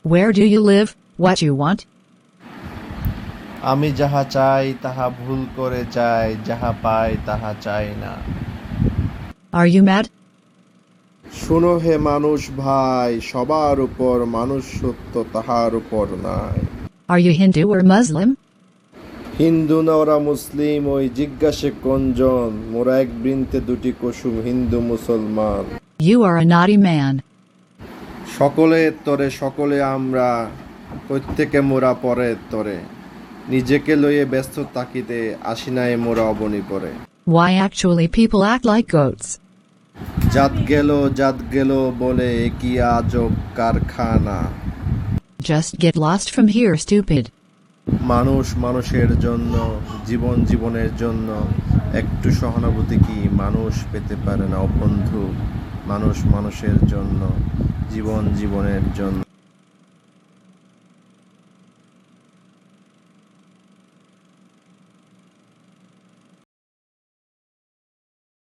Where do you live? What you want? আমি যাহা চাই তাহা ভুল করে চাই, যাহা পাই তাহা চাই না। Are you mad? শোনো হে মানুষ ভাই, সবার উপর মানুষ সত্য, তাহার উপর নাই। Are you Hindu or Muslim? Hindu না ওরা মুসলিম, ওই জিজ্ঞাসে কোনজন? মোরা এক বৃন্তে দুটি কুসুম, হিন্দু মুসলমান। You are a naughty man. সকলের তরে সকলে আমরা, প্রত্যেকে মোরা পরের তরে। নিজেকে লইয়ে ব্যস্ত তাকিতে আসি নাই মোরা অবনী পরে। Why actually people act like goats? জাত গেল বলে কি আজব কারখানা। Just get lost from here, stupid. মানুষ মানুষের জন্য, জীবন জীবনের জন্য, একটু সহানুভূতি কি মানুষ পেতে পারে না? ও বন্ধু, মানুষ মানুষের জন্য, জীবন জীবনের জন্য।